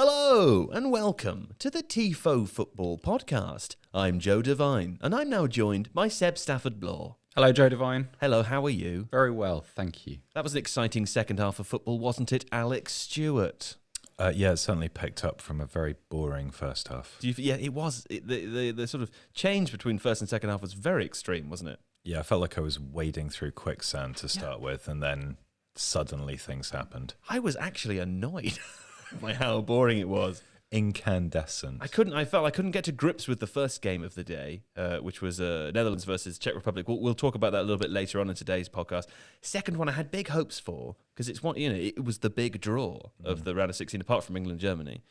Hello and welcome to the Tifo Football podcast. I'm Joe Devine and I'm now joined by Seb Stafford-Bloor. Hello, Joe Devine. Hello, how are you? Very well, thank you. That was an exciting second half of football, wasn't it, Alex Stewart? Yeah, it certainly picked up from a very boring first half. Yeah, it was. The sort of change between first and second half was very extreme, wasn't it? Yeah, I felt like I was wading through quicksand to start with, and then suddenly things happened. I was actually annoyed by how boring it was. Incandescent. I felt I couldn't get to grips with the first game of the day, which was Netherlands versus Czech Republic. We'll talk about that a little bit later on in today's podcast. Second one I had big hopes for because it's one, it was the big draw of the round of 16, apart from England and Germany,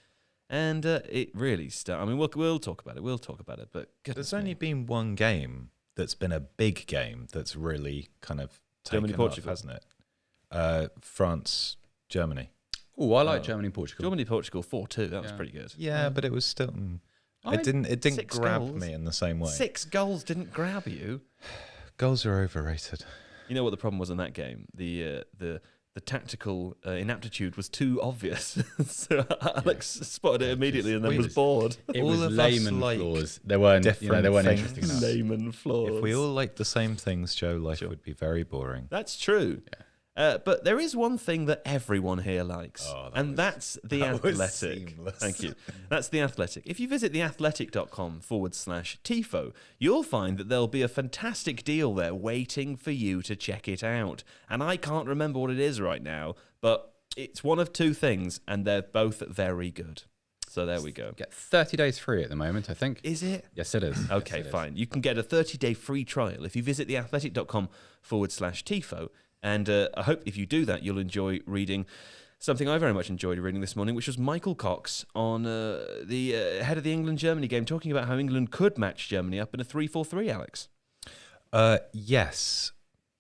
and it really started. I mean, we'll talk about it. But there's only been one game that's been a big game that's really kind of taken Germany, off, Portugal, hasn't it? France, Germany. Oh, I like Germany, Portugal. Germany, Portugal, 4-2. That was pretty good. Yeah, but it was still. It didn't grab goals. me in the same way. 6 goals didn't grab you. Goals are overrated. You know what the problem was in that game? The tactical inaptitude was too obvious. So Alex spotted it immediately and then was bored. It All was of us layman like flaws. They weren't different interesting things. enough. Layman flaws. If we all liked the same things, Joe, life would be very boring. That's true. Yeah. But there is one thing that everyone here likes, that's The Athletic. Thank you. That's The Athletic. If you visit theathletic.com/Tifo, you'll find that there'll be a fantastic deal there waiting for you to check it out. And I can't remember what it is right now, but it's one of two things, and they're both very good. So there we go. Get 30 days free at the moment, I think. Is it? Yes, it is. Okay, yes, fine. You can get a 30-day free trial if you visit theathletic.com/Tifo. And I hope if you do that, you'll enjoy reading something I very much enjoyed reading this morning, which was Michael Cox on the head of the England-Germany game, talking about how England could match Germany up in a 3-4-3, Alex. Yes,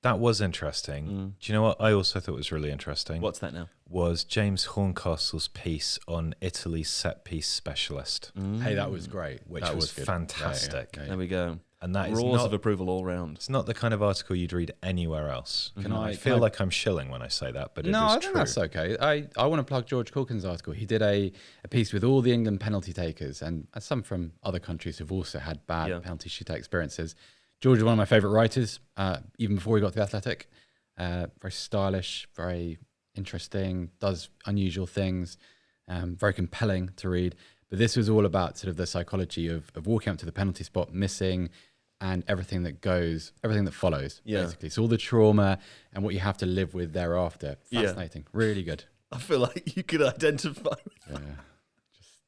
that was interesting. Do you know what I also thought was really interesting? What's that now? Was James Horncastle's piece on Italy's set-piece specialist. Hey, that was great. That was good. fantastic. There we go. And that is Roars not, of approval all round. It's not the kind of article you'd read anywhere else. I feel like I'm shilling when I say that, but it is true. No, I think that's okay. I want to plug George Caulkin's article. He did a piece with all the England penalty takers and some from other countries who've also had bad penalty shootout experiences. George is one of my favourite writers, even before he got to The Athletic. Very stylish, very interesting, does unusual things, very compelling to read. But this was all about sort of the psychology of walking up to the penalty spot, missing, and everything that follows, basically. So all the trauma and what you have to live with thereafter. Fascinating. Really good. I feel like you could identify with that. Just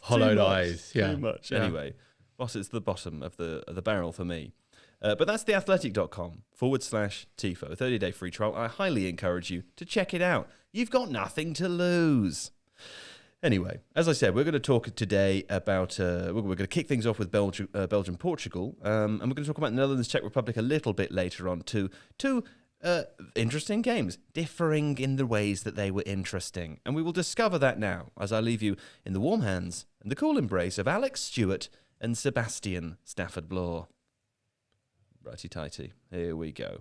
hollowed eyes. Too much. Yeah. Anyway, boss, it's the bottom of the barrel for me. But that's theathletic.com/Tifo, 30-day free trial. I highly encourage you to check it out. You've got nothing to lose. Anyway, as I said, we're going to talk today about, we're going to kick things off with Belgium, Portugal, and we're going to talk about Netherlands, Czech Republic a little bit later on too. Two interesting games, differing in the ways that they were interesting. And we will discover that now, as I leave you in the warm hands and the cool embrace of Alex Stewart and Sebastian Stafford-Bloor. Righty-tighty, here we go.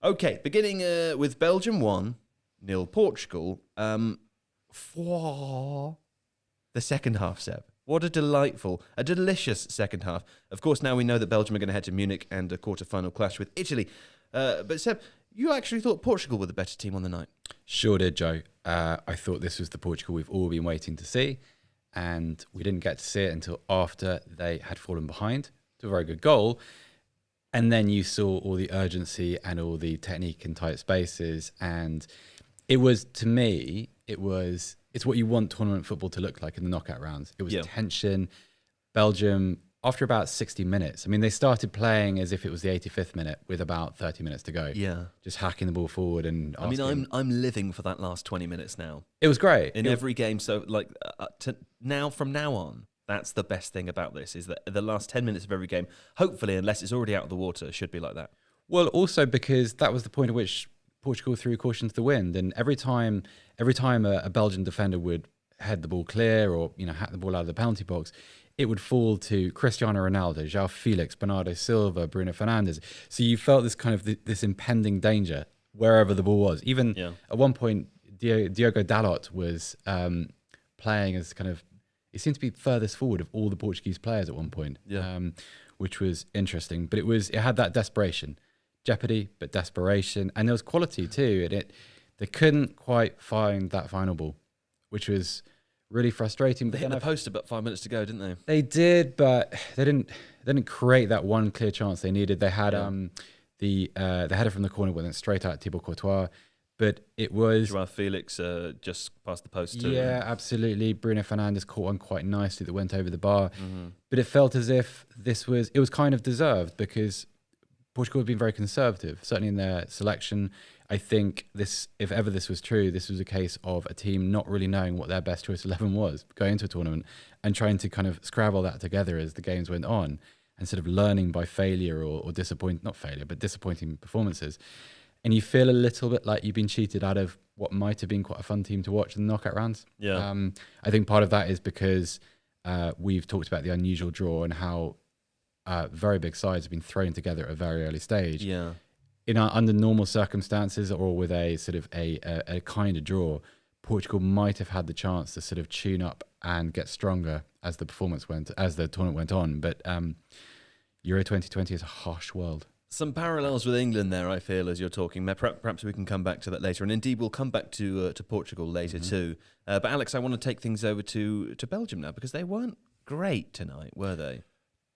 Okay, beginning with Belgium 1-0 Portugal. For the second half, Seb. What a delicious second half. Of course, now we know that Belgium are going to head to Munich and a quarter-final clash with Italy. But Seb, you actually thought Portugal were the better team on the night. Sure did, Joe. I thought this was the Portugal we've all been waiting to see, and we didn't get to see it until after they had fallen behind to a very good goal. And then you saw all the urgency and all the technique in tight spaces. And it was, to me, it's what you want tournament football to look like in the knockout rounds. It was tension. Belgium, after about 60 minutes, I mean, they started playing as if it was the 85th minute with about 30 minutes to go. Yeah. Just hacking the ball forward and asking. I mean, I'm living for that last 20 minutes now. It was great. In every game, so from now on, that's the best thing about this, is that the last 10 minutes of every game, hopefully, unless it's already out of the water, should be like that. Well, also because that was the point at which Portugal threw caution to the wind. And every time a Belgian defender would head the ball clear or, hack the ball out of the penalty box, it would fall to Cristiano Ronaldo, João Felix, Bernardo Silva, Bruno Fernandes. So you felt this kind of this impending danger wherever the ball was. Even at one point, Diogo Dalot was playing as kind of, he seemed to be furthest forward of all the Portuguese players at one point, which was interesting. But it had that desperation, jeopardy, but desperation, and there was quality too. And they couldn't quite find that final ball, which was really frustrating. They hit the post about 5 minutes to go, didn't they? They did, but they didn't create that one clear chance they needed. They had the header from the corner went straight out Thibaut Courtois, but it was Joao Felix just past the post too. Yeah, absolutely. Bruno Fernandes caught one quite nicely that went over the bar, but it felt as if it was kind of deserved because Portugal had been very conservative, certainly in their selection. I think if ever this was true, this was a case of a team not really knowing what their best choice 11 was going into a tournament and trying to kind of scrabble that together as the games went on and sort of learning by failure or disappointing performances. And you feel a little bit like you've been cheated out of what might have been quite a fun team to watch in the knockout rounds. Yeah. I think part of that is because we've talked about the unusual draw and how very big sides have been thrown together at a very early stage. Yeah. Under normal circumstances or with a sort of a kind of draw, Portugal might have had the chance to sort of tune up and get stronger as the tournament went on. But Euro 2020 is a harsh world. Some parallels with England there, I feel, as you're talking. Perhaps we can come back to that later. And indeed, we'll come back to Portugal later too. But Alex, I want to take things over to Belgium now because they weren't great tonight, were they?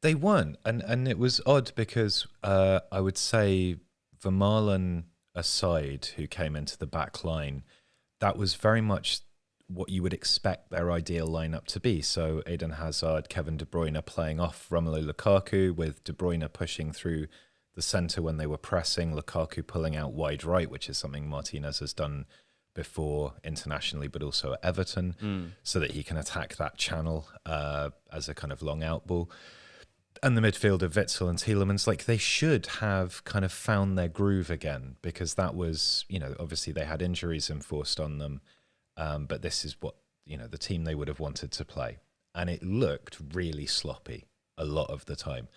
They weren't. And it was odd because I would say Vermaelen aside, who came into the back line, that was very much what you would expect their ideal lineup to be. So Eden Hazard, Kevin De Bruyne playing off Romelu Lukaku, with De Bruyne pushing through the centre when they were pressing, Lukaku pulling out wide right, which is something Martinez has done before internationally, but also at Everton, so that he can attack that channel as a kind of long out ball. And the midfield of Witsel and Tielemans, like they should have kind of found their groove again, because that was, obviously they had injuries enforced on them, but this is what, the team they would have wanted to play. And it looked really sloppy a lot of the time.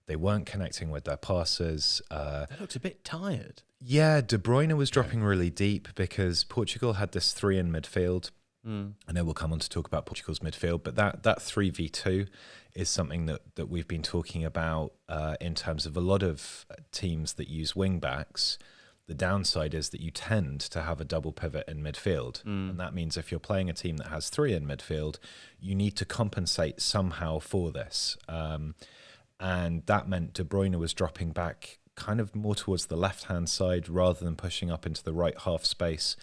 They weren't connecting with their passes. They looked a bit tired. Yeah, De Bruyne was dropping really deep because Portugal had this 3 in midfield. I know we'll come on to talk about Portugal's midfield, but that 3v2 is something that we've been talking about in terms of a lot of teams that use wing backs. The downside is that you tend to have a double pivot in midfield. And that means if you're playing a team that has 3 in midfield, you need to compensate somehow for this. And that meant De Bruyne was dropping back kind of more towards the left-hand side rather than pushing up into the right half space.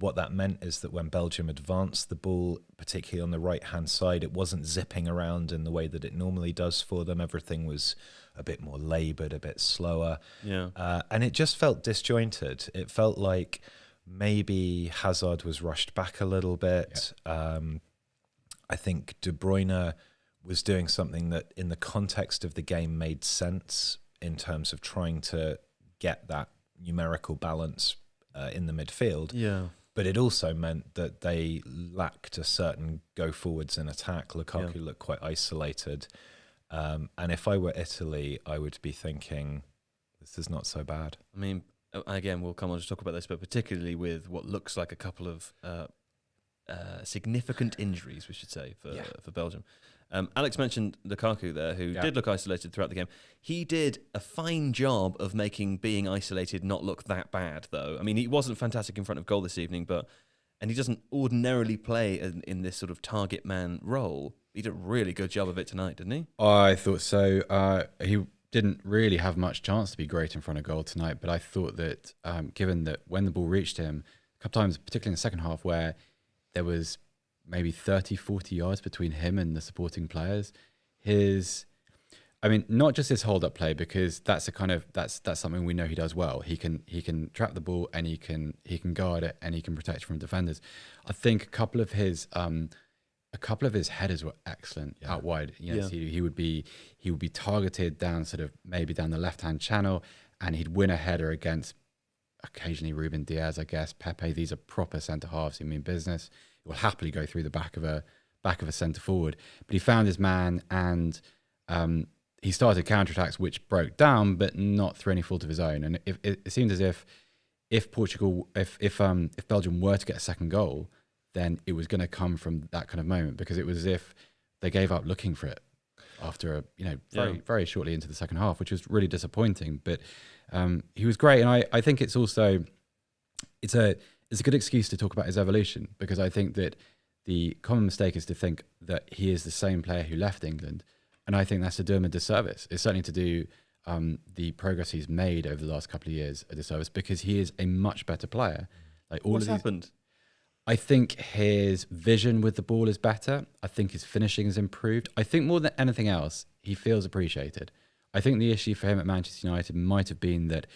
What that meant is that when Belgium advanced the ball, particularly on the right-hand side, it wasn't zipping around in the way that it normally does for them. Everything was a bit more laboured, a bit slower. Yeah. And it just felt disjointed. It felt like maybe Hazard was rushed back a little bit. Yeah. I think De Bruyne was doing something that in the context of the game made sense in terms of trying to get that numerical balance in the midfield. Yeah. But it also meant that they lacked a certain go forwards in attack. Lukaku looked quite isolated. And if I were Italy, I would be thinking, this is not so bad. I mean, again, we'll come on to talk about this, but particularly with what looks like a couple of significant injuries, we should say, for Belgium. Alex mentioned Lukaku there, who did look isolated throughout the game. He did a fine job of making being isolated not look that bad, though. I mean, he wasn't fantastic in front of goal this evening, and he doesn't ordinarily play in this sort of target man role. He did a really good job of it tonight, didn't he? I thought so. He didn't really have much chance to be great in front of goal tonight, but I thought that given that when the ball reached him, a couple times, particularly in the second half, where there was maybe 30, 40 yards between him and the supporting players. Not just his hold-up play, because that's something we know he does well. He can trap the ball and he can guard it and he can protect from defenders. I think a couple of his headers were excellent out wide. He would be targeted down maybe down the left-hand channel, and he'd win a header against occasionally Ruben Diaz, I guess, Pepe. These are proper centre halves who mean business. He will happily go through the back of a centre forward. But he found his man, and he started counterattacks which broke down, but not through any fault of his own. And it seemed as if if Belgium were to get a second goal, then it was going to come from that kind of moment, because it was as if they gave up looking for it after very shortly into the second half, which was really disappointing. But he was great, and I think it's also it's a good excuse to talk about his evolution, because I think that the common mistake is to think that he is the same player who left England, and I think that's to do him a disservice. It's certainly to do the progress he's made over the last couple of years a disservice, because he is a much better player. What's happened? I think his vision with the ball is better. I think his finishing has improved. I think more than anything else, he feels appreciated. I think the issue for him at Manchester United might have been that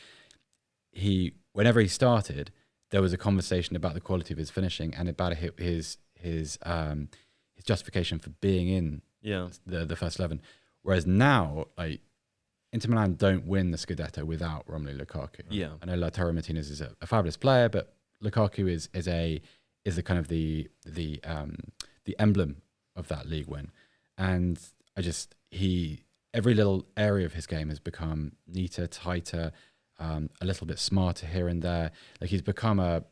whenever he started, there was a conversation about the quality of his finishing and about his justification for being in the first 11. Whereas now, Inter Milan don't win the Scudetto without Romelu Lukaku. Yeah, I know Lautaro Martinez is a fabulous player, but Lukaku is the kind of the emblem of that league win. And every little area of his game has become neater, tighter, a little bit smarter here and there. He's become a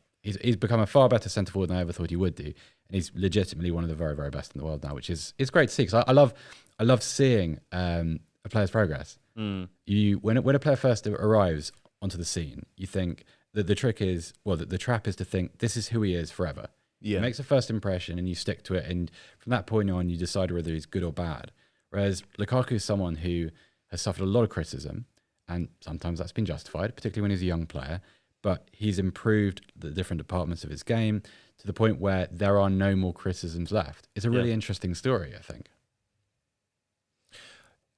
far better centre forward than I ever thought he would do. And he's legitimately one of the very, very best in the world now, which is great to see. Because I love seeing a player's progress. When a player first arrives onto the scene, you think that the trick is, the trap is to think this is who he is forever. Yeah. He makes a first impression and you stick to it, and from that point on, you decide whether he's good or bad. Whereas Lukaku is someone who has suffered a lot of criticism, and sometimes that's been justified, particularly when he's a young player. But he's improved the different departments of his game to the point where there are no more criticisms left. It's a really interesting story, I think.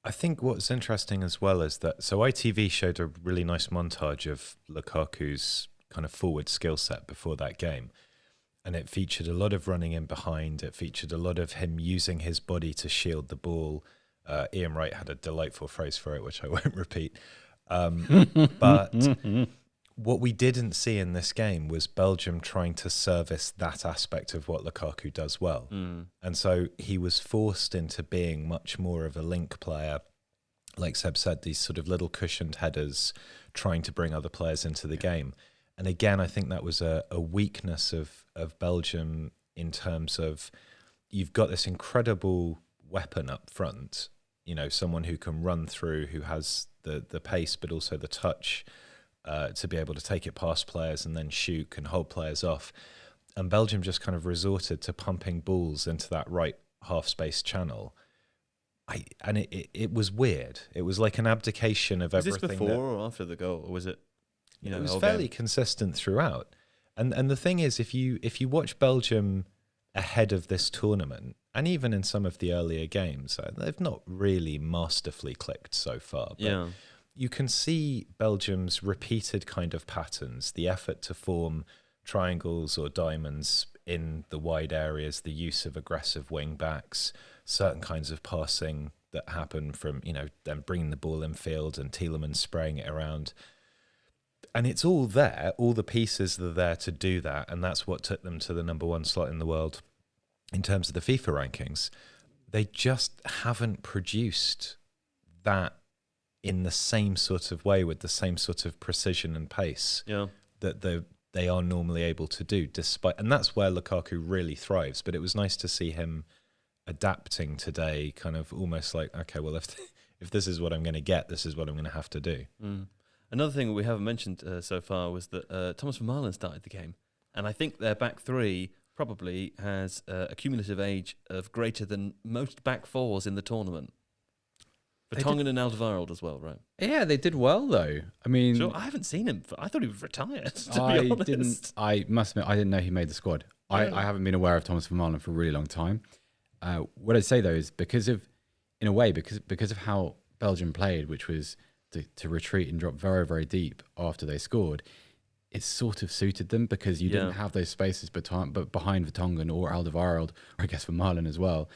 I think what's interesting as well is that, so ITV showed a really nice montage of Lukaku's kind of forward skill set before that game. And it featured a lot of running in behind. It featured a lot of him using his body to shield the ball. Ian Wright had a delightful phrase for it, which I won't repeat. But what we didn't see in this game was Belgium trying to service that aspect of what Lukaku does well. And so he was forced into being much more of a link player. Like Seb said, these sort of little cushioned headers trying to bring other players into the game. And again, I think that was a weakness of Belgium in terms of, you've got this incredible weapon up front, someone who can run through, who has the pace, but also the touch to be able to take it past players and then shoot and hold players off. And Belgium just kind of resorted to pumping balls into that right half space channel. It was weird. It was like an abdication of everything. Was this before or after the goal, or was it? It was fairly consistent throughout. And the thing is, if you watch Belgium ahead of this tournament, and even in some of the earlier games, they've not really masterfully clicked so far. But you can see Belgium's repeated kind of patterns, the effort to form triangles or diamonds in the wide areas, the use of aggressive wing backs, certain kinds of passing that happen from, them bringing the ball in field and Tielemans spraying it around. And it's all there, all the pieces are there to do that, and that's what took them to the #1 slot in the world in terms of the FIFA rankings. They just haven't produced that in the same sort of way, with the same sort of precision and pace that they are normally able to do, and that's where Lukaku really thrives. But it was nice to see him adapting today, kind of almost like, okay, well, if this is what I'm going to get, this is what I'm going to have to do. Another thing we haven't mentioned so far was that Thomas Vermaelen started the game. And I think their back three probably has a cumulative age of greater than most back fours in the tournament. Vertonghen and Alderweireld as well, right? Yeah, they did well, though. I mean... Sure, I haven't seen him. I thought he was retired, to be honest. I must admit, I didn't know he made the squad. I haven't been aware of Thomas Vermaelen for a really long time. What I'd say, though, is because of how Belgium played, which was to retreat and drop very, very deep after they scored, it sort of suited them, because you didn't have those spaces but behind Vertonghen or Alderweireld, or I guess Vermaelen as well,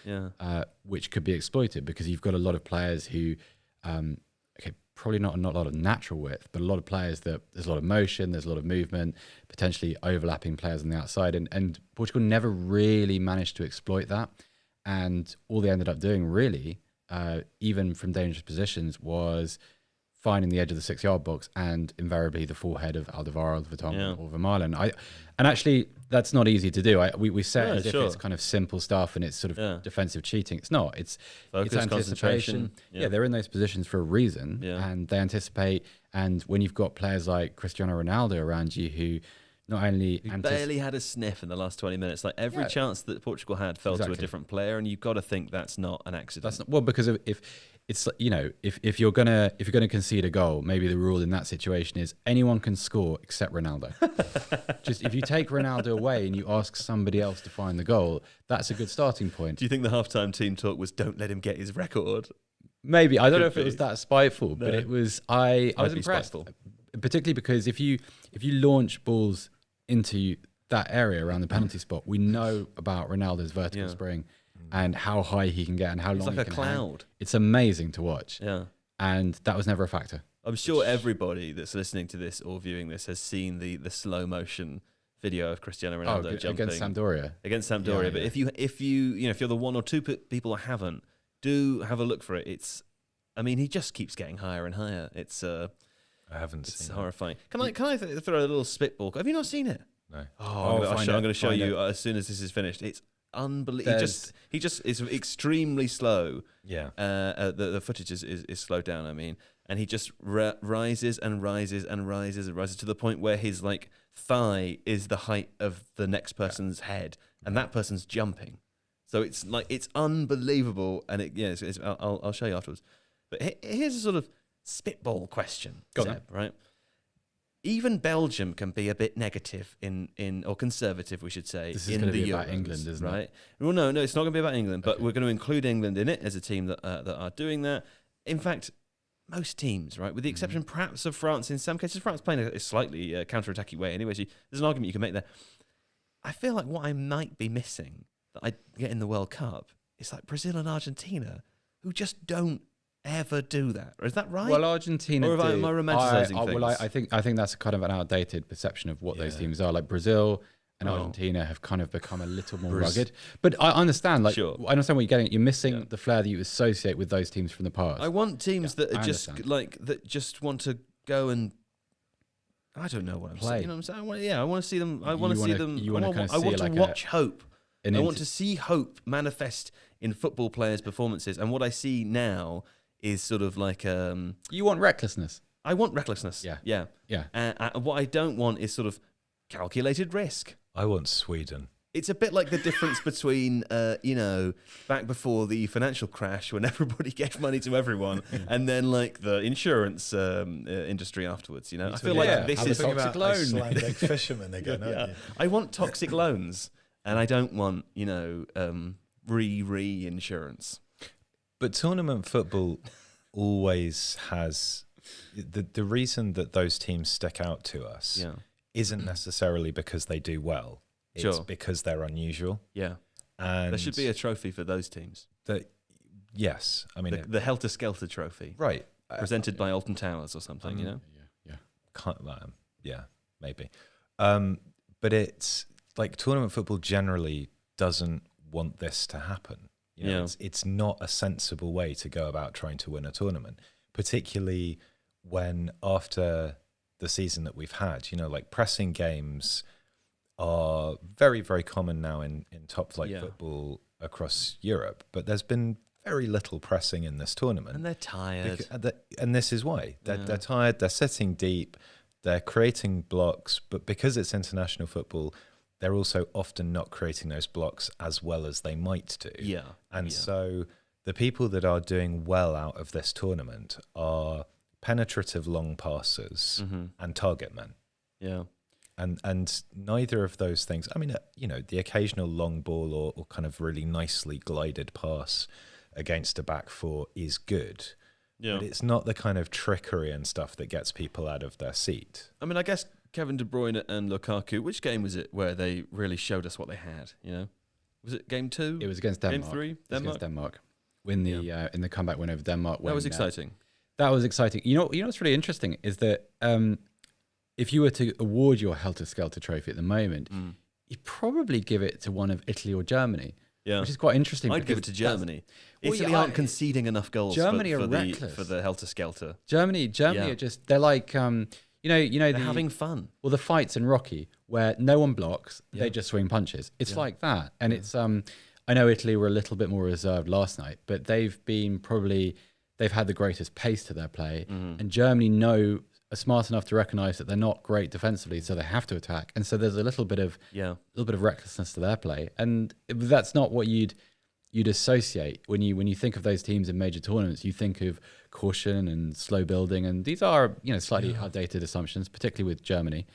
which could be exploited, because you've got a lot of players who, probably not a lot of natural width, but a lot of players that there's a lot of motion, there's a lot of movement, potentially overlapping players on the outside, and Portugal never really managed to exploit that. And all they ended up doing, really, even from dangerous positions, was finding the edge of the 6-yard box and invariably the full head of Alderweireld, Vertonghen or Vermaelen. And actually, that's not easy to do. We say it as if it's kind of simple stuff and it's sort of defensive cheating. It's not. It's anticipation. Yeah, they're in those positions for a reason and they anticipate. And when you've got players like Cristiano Ronaldo around you who not only barely had a sniff in the last 20 minutes, like every chance that Portugal had fell to a different player, and you've got to think that's not an accident. That's not, well, because if it's, you know, if you're gonna concede a goal, maybe the rule in that situation is anyone can score except Ronaldo. Just if you take Ronaldo away and you ask somebody else to find the goal, that's a good starting point. Do you think the halftime team talk was "Don't let him get his record"? Maybe. I don't know if it was that spiteful, but it was. I was impressed, particularly because if you launch balls into that area around the penalty spot, we know about Ronaldo's vertical spring and how high he can get and how long he can cloud. Hang. It's amazing to watch. Yeah. And that was never a factor. I'm sure everybody that's listening to this or viewing this has seen the slow motion video of Cristiano Ronaldo jumping against Sampdoria. Yeah, but if you're the one or two people who haven't, do have a look for it. He just keeps getting higher and higher. I haven't seen it. It's horrifying. Can I throw a little spitball? Have you not seen it? No. I'm going to show you as soon as this is finished. It's unbelievable. He just is extremely slow. Yeah. The footage is slowed down. And he just rises and rises and rises and rises to the point where his like thigh is the height of the next person's head, and that person's jumping. So it's unbelievable, and I'll show you afterwards. But here's a sort of spitball question, Seb, right? Even Belgium can be a bit negative or conservative, we should say, this is in the be about England, isn't it? Well, no, it's not going to be about England, but we're going to include England in it as a team that are doing that. In fact, most teams, right, with the exception perhaps of France, in some cases, France playing a slightly counter-attacking way anyway, so there's an argument you can make there. I feel like what I might be missing that I get in the World Cup is like Brazil and Argentina, who just don't ever do that. Or is that right? Well, Argentina or am I romanticizing things? Well, I think that's kind of an outdated perception of what those teams are. Like Brazil and Argentina have kind of become a little more rugged. But I understand, I understand what you're getting at. You're missing the flair that you associate with those teams from the past. I want teams that are just want to go and I don't know what I'm saying. You know what I'm saying? I want to see them. I want to see them. I want to watch hope. I want to see hope manifest in football players' performances. And what I see now is sort of like you want recklessness. I want recklessness. Yeah. What I don't want is sort of calculated risk. I want Sweden. It's a bit like the difference between, back before the financial crash when everybody gave money to everyone, and then like the insurance industry afterwards. I feel like this is toxic loans. Icelandic fishermen again. Aren't you? I want toxic loans, and I don't want re-insurance. But tournament football always has the reason that those teams stick out to us isn't necessarily because they do well. It's because they're unusual. Yeah. And there should be a trophy for those teams. Yes. I mean, the Helter Skelter trophy. Right. Presented by Alton Towers or something, Yeah, maybe. But it's like tournament football generally doesn't want this to happen. It's not a sensible way to go about trying to win a tournament, particularly when after the season that we've had, like pressing games are very, very common now in top flight football across Europe, but there's been very little pressing in this tournament. And they're tired. And this is why. They're tired, they're sitting deep, they're creating blocks, but because it's international football, they're also often not creating those blocks as well as they might do. Yeah. And so the people that are doing well out of this tournament are penetrative long passers and target men. Yeah. And neither of those things, the occasional long ball or kind of really nicely glided pass against a back four is good. Yeah. But it's not the kind of trickery and stuff that gets people out of their seat. I guess Kevin De Bruyne and Lukaku, which game was it where they really showed us what they had, Was it game 2? It was against Denmark. Game 3? Against Denmark. In the comeback win over Denmark. That was exciting. That was exciting. You know what's really interesting is that if you were to award your Helter Skelter trophy at the moment, you'd probably give it to one of Italy or Germany. Yeah. which is quite interesting. I'd give it to Germany. Italy aren't conceding enough goals Germany for are the reckless. for the helter-skelter. Germany are just, they're like, They're having fun. Well, the fights in Rocky where no one blocks, they just swing punches. It's like that. And it's, I know Italy were a little bit more reserved last night, but they've had the greatest pace to their play. And Germany are smart enough to recognize that they're not great defensively, so they have to attack. And so there's a little bit of recklessness to their play. And that's not what you'd associate when you think of those teams in major tournaments. You think of caution and slow building, and these are slightly outdated assumptions, particularly with Germany.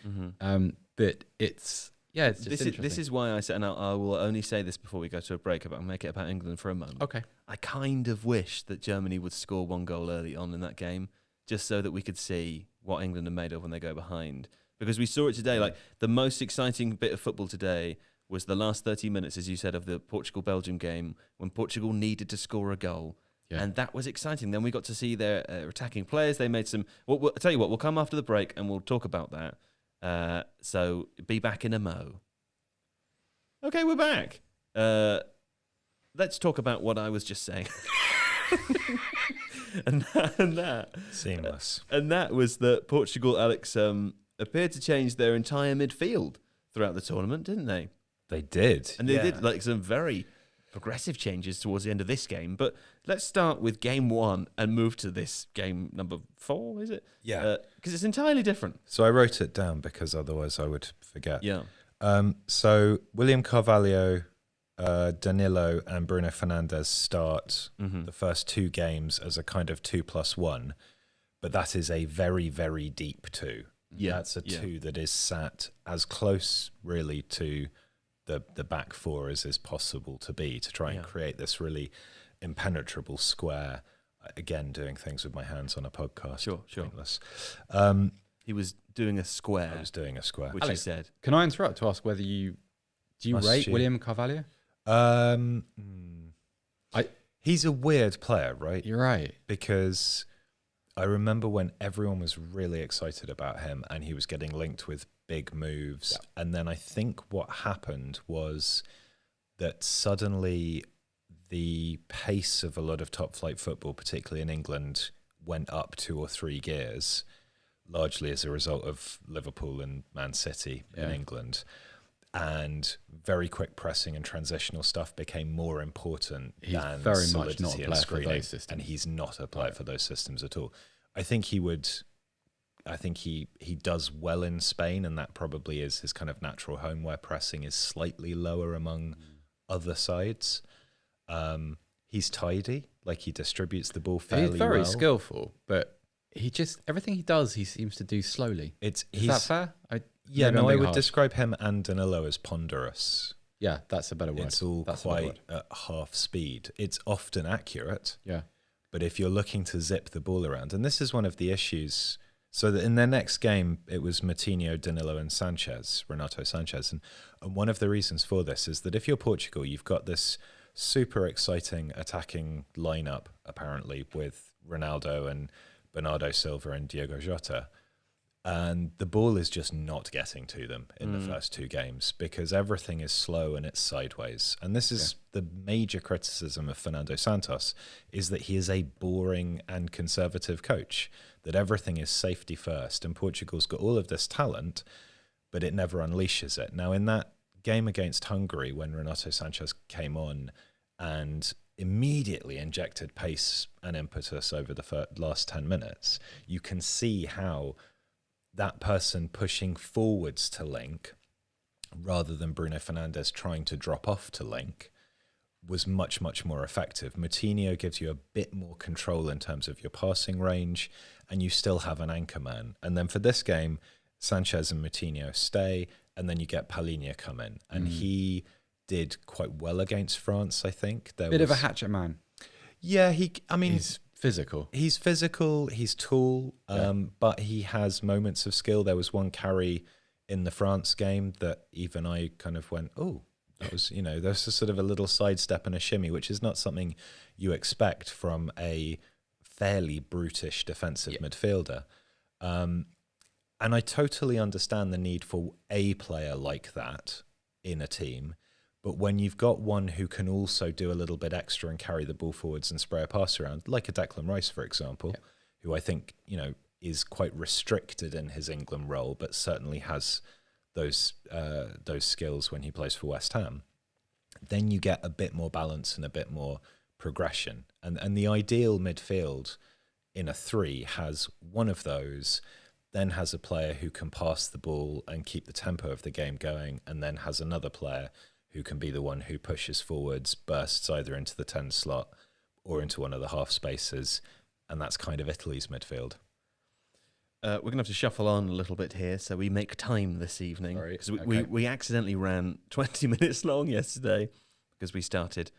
But it's just interesting. This is why I said, and I will only say this before we go to a break, but I'll make it about England for a moment. Okay. I kind of wish that Germany would score 1 goal early on in that game, just so that we could see what England are made of when they go behind. Because we saw it today. Like, the most exciting bit of football today was the last 30 minutes, as you said, of the Portugal-Belgium game, when Portugal needed to score a goal. Yeah. And that was exciting. Then we got to see their attacking players. They made some... Well, I'll tell you what, we'll come after the break and we'll talk about that. So be back in a mo. Okay, we're back. Let's talk about what I was just saying. and that seamless. And that was that Portugal, Alex, appeared to change their entire midfield throughout the tournament, didn't they? They did. And they did like some very progressive changes towards the end of this game. But let's start with game 1 and move to this game number 4, is it? Yeah. Because it's entirely different. So I wrote it down because otherwise I would forget. Yeah. So William Carvalho, Danilo and Bruno Fernandes start the first 2 games as a kind of 2+1, but that is a very, very deep 2. Yeah. That's a 2 that is sat as close really to the back 4 as is possible to be, to try and create this really impenetrable square. Again, doing things with my hands on a podcast. Sure. Pointless. He was doing a square. I was doing a square. Which Alex, he said. Can I interrupt to ask whether do you rate William Carvalho? He's a weird player, right? You're right. Because I remember when everyone was really excited about him and he was getting linked with big moves. Yeah. And then I think what happened was that suddenly the pace of a lot of top flight football, particularly in England, went up 2 or 3 gears, largely as a result of Liverpool and Man City in England. And very quick pressing and transitional stuff became more important than very solidity much not a and player screening. for those systems. And he's not a player for those systems at all. I think he does well in Spain, and that probably is his kind of natural home, where pressing is slightly lower among other sides. He's tidy, like he distributes the ball fairly well. He's very skillful, but everything he does, he seems to do slowly. Is that fair? I would describe him and Danilo as ponderous. Yeah, that's a better word. It's all quite at half speed. It's often accurate. Yeah. But if you're looking to zip the ball around, and this is one of the issues, so that in their next game, it was Moutinho, Danilo and Renato Sanchez. And one of the reasons for this is that if you're Portugal, you've got this super exciting attacking lineup, apparently, with Ronaldo and Bernardo Silva and Diogo Jota. And the ball is just not getting to them in the first 2 games because everything is slow and it's sideways. And this is the major criticism of Fernando Santos, is that he is a boring and conservative coach, that everything is safety first. And Portugal's got all of this talent, but it never unleashes it. Now, in that game against Hungary, when Renato Sanchez came on and immediately injected pace and impetus over the last 10 minutes, you can see how that person pushing forwards to link rather than Bruno Fernandes trying to drop off to link was much, much more effective. Moutinho gives you a bit more control in terms of your passing range, and you still have an anchor man. And then for this game, Sanchez and Moutinho stay, and then you get Palhinha come in. And he did quite well against France, I think. Bit of a hatchet man. Yeah, he's physical. He's physical, he's tall, but he has moments of skill. There was one carry in the France game that even I kind of went, oh, that was, there's a sort of a little sidestep and a shimmy, which is not something you expect from a fairly brutish defensive midfielder. And I totally understand the need for a player like that in a team. But when you've got one who can also do a little bit extra and carry the ball forwards and spray a pass around, like a Declan Rice, for example, who I think, is quite restricted in his England role, but certainly has those skills when he plays for West Ham, then you get a bit more balance and a bit more progression. And the ideal midfield in a 3 has one of those, then has a player who can pass the ball and keep the tempo of the game going, and then has another player who can be the one who pushes forwards, bursts either into the 10 slot or into one of the half spaces, and that's kind of Italy's midfield. We're going to have to shuffle on a little bit here, so we make time this evening. Because we accidentally ran 20 minutes long yesterday because we started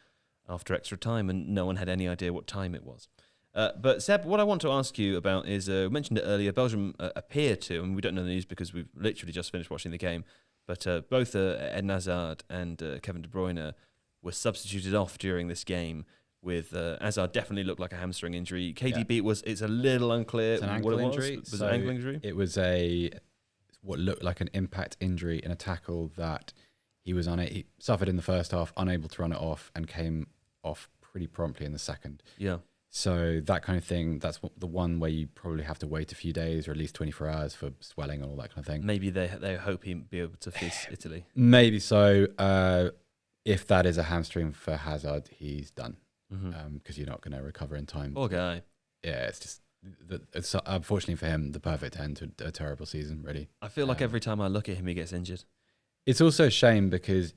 after extra time and no one had any idea what time it was. But Seb, what I want to ask you about is, we mentioned it earlier, Belgium appear to, and we don't know the news because we've literally just finished watching the game, but both Eden Hazard and Kevin De Bruyne were substituted off during this game, with Hazard definitely looked like a hamstring injury. KDB it's a little unclear it's an what ankle it injury. Was it an ankle injury? It was what looked like an impact injury in a tackle that he was on it. He suffered in the first half, unable to run it off, and came off pretty promptly in the second. Yeah. So that kind of thing, that's the one where you probably have to wait a few days or at least 24 hours for swelling and all that kind of thing. Maybe they hope he'll be able to face Italy. Maybe so. If that is a hamstring for Hazard, he's done. Because you're not going to recover in time. Poor guy. Yeah, it's just, it's unfortunately for him, the perfect end to a terrible season, really. I feel like every time I look at him, he gets injured. It's also a shame because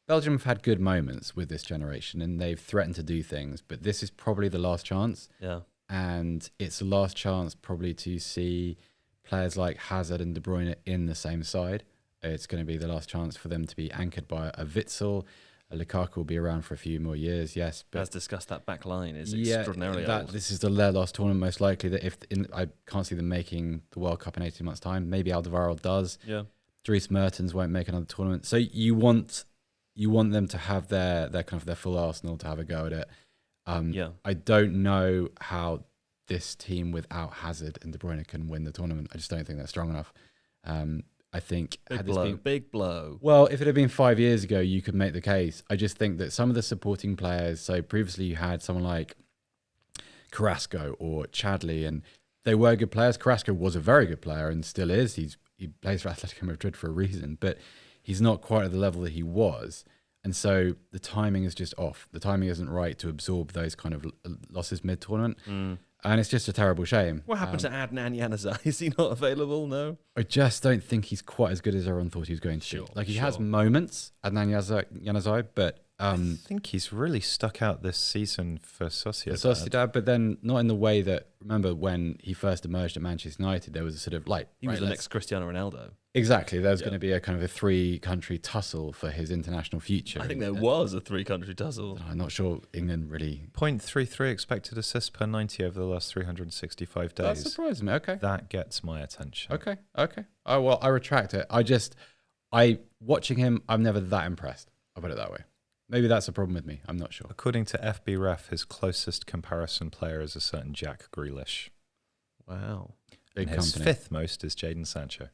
Belgium have had good moments with this generation and they've threatened to do things, but this is probably the last chance. Yeah. And it's the last chance probably to see players like Hazard and De Bruyne in the same side. It's going to be the last chance for them to be anchored by a Witsel. Lukaku will be around for a few more years, yes. But as discussed, that back line is extraordinarily old. This is the last tournament, most likely, that I can't see them making the World Cup in 18 months' time. Maybe Alderweireld does. Yeah. Dries Mertens won't make another tournament. So you want them to have their kind of their full arsenal to have a go at it. I don't know how this team without Hazard and De Bruyne can win the tournament. I just don't think they're strong enough. I think big blow. Well, if it had been 5 years ago, you could make the case. I just think that some of the supporting players, so previously you had someone like Carrasco or Chadley, and they were good players. Carrasco was a very good player and still is. He plays for Atletico Madrid for a reason, but he's not quite at the level that he was. And so the timing is just off. The timing isn't right to absorb those kind of losses mid-tournament. And it's just a terrible shame. What happened to Adnan Januzaj? Is he not available? No? I just don't think he's quite as good as everyone thought he was going to be. Like, he has moments, Adnan Januzaj, but I think he's really stuck out this season for Sociedad. But then not in the way that, remember when he first emerged at Manchester United, there was a sort of like... He was the next Cristiano Ronaldo. Exactly. There's going to be a kind of a 3-country tussle for his international future. I think there was a 3-country tussle. I'm not sure England really... 0.33 expected assists per 90 over the last 365 days. That surprised me. Okay. That gets my attention. Okay. Oh, well, I retract it. Watching him, I'm never that impressed. I'll put it that way. Maybe that's a problem with me. I'm not sure. According to FBref, his closest comparison player is a certain Jack Grealish. Wow. Big and company. His 5th most is Jadon Sancho.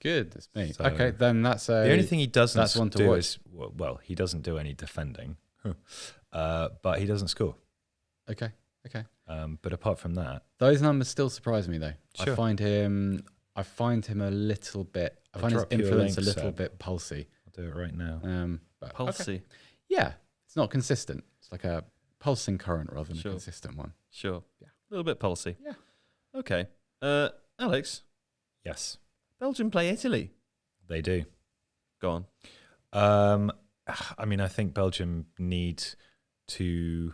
Good. That's me. So okay, then that's the only thing he doesn't to do watch. is, well, he doesn't do any defending, but he doesn't score. Okay. But apart from that, those numbers still surprise me though. Sure. I find him a little bit. I find his influence a little bit pulsy. I'll do it right now. Pulsy. Okay. Yeah, it's not consistent. It's like a pulsing current rather than a consistent one. Sure. Yeah. A little bit pulsy. Yeah. Okay. Alex. Yes. Belgium play Italy. They do. Go on. I think Belgium need to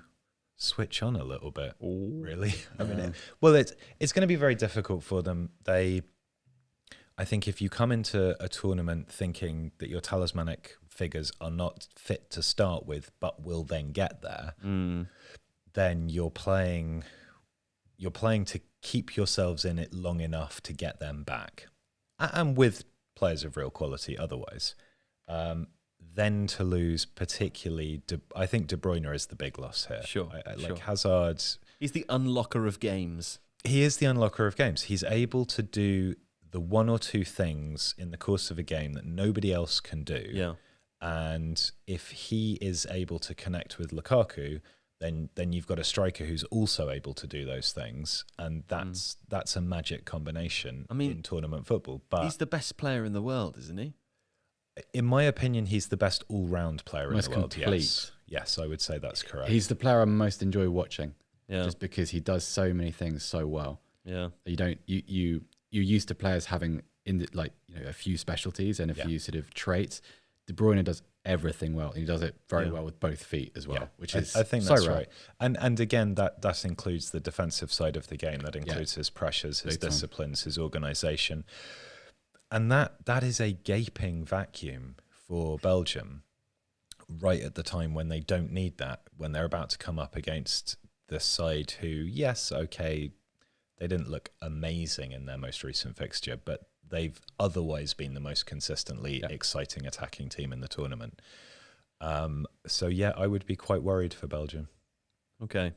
switch on a little bit. Ooh. Really? It's going to be very difficult for them. I think if you come into a tournament thinking that your talismanic figures are not fit to start with, but will then get there, then you're playing to keep yourselves in it long enough to get them back, and with players of real quality otherwise. Then to lose, particularly, I think De Bruyne is the big loss here. Sure. Hazard. He's the unlocker of games. He is the unlocker of games. He's able to do the one or two things in the course of a game that nobody else can do. Yeah. And if he is able to connect with Lukaku, then you've got a striker who's also able to do those things, and that's a magic combination in tournament football. But he's the best player in the world, isn't he? In my opinion, he's the best all-round player in the world. Complete. Yes, I would say that's correct. He's the player I most enjoy watching. Yeah. Just because he does so many things so well. Yeah. You're used to players having a few specialties and a few sort of traits. De Bruyne does everything well, and he does it very well with both feet as well, which is I think so that's rare. right. And again, that includes the defensive side of the game. That includes his pressures, his disciplines, his organisation, and that is a gaping vacuum for Belgium right at the time when they don't need that, when they're about to come up against the side who, yes, okay, they didn't look amazing in their most recent fixture, but they've otherwise been the most consistently exciting attacking team in the tournament. So, yeah, I would be quite worried for Belgium. Okay.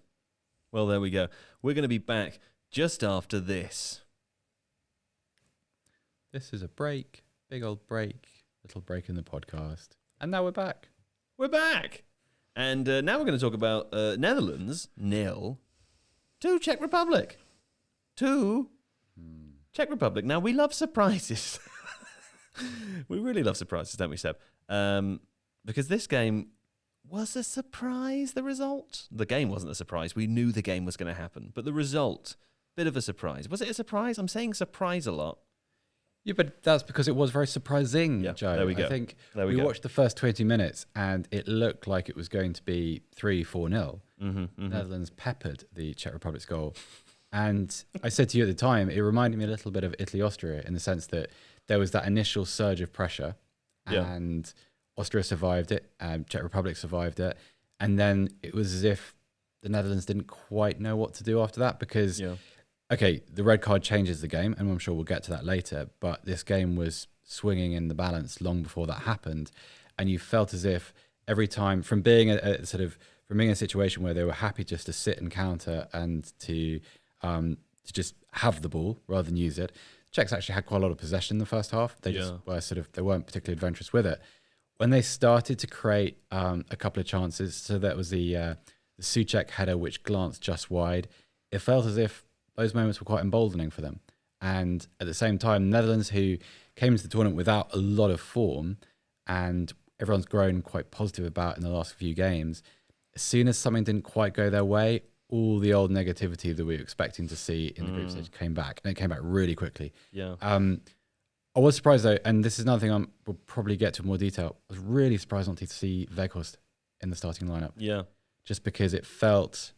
Well, there we go. We're going to be back just after this. This is a break, big old break, little break in the podcast. And now we're back. We're back. And now we're going to talk about Netherlands 0 to Czech Republic. Czech Republic. Now, we love surprises. We really love surprises, don't we, Seb? Because this game was a surprise, the result. The game wasn't a surprise. We knew the game was going to happen. But the result, bit of a surprise. Was it a surprise? I'm saying surprise a lot. Yeah, but that's because it was very surprising, Joe. There we go. I think we watched the first 20 minutes and it looked like it was going to be 3-4-0. Netherlands peppered the Czech Republic's goal. And I said to you at the time, it reminded me a little bit of Italy-Austria in the sense that there was that initial surge of pressure and Austria survived it, Czech Republic survived it. And then it was as if the Netherlands didn't quite know what to do after that because... Okay, the red card changes the game, and I'm sure we'll get to that later, but this game was swinging in the balance long before that happened, and you felt as if every time, from being a situation where they were happy just to sit and counter and to just have the ball rather than use it. Czechs actually had quite a lot of possession in the first half. They just were they weren't particularly adventurous with it. When they started to create a couple of chances, so that was the Souček header, which glanced just wide, it felt as if those moments were quite emboldening for them. And at the same time, Netherlands, who came into the tournament without a lot of form and everyone's grown quite positive about in the last few games, as soon as something didn't quite go their way, all the old negativity that we were expecting to see in the group stage came back, and it came back really quickly. I was surprised though, and this is another thing we'll probably get to in more detail. I was really surprised not to see Weghorst in the starting lineup. Just because it felt...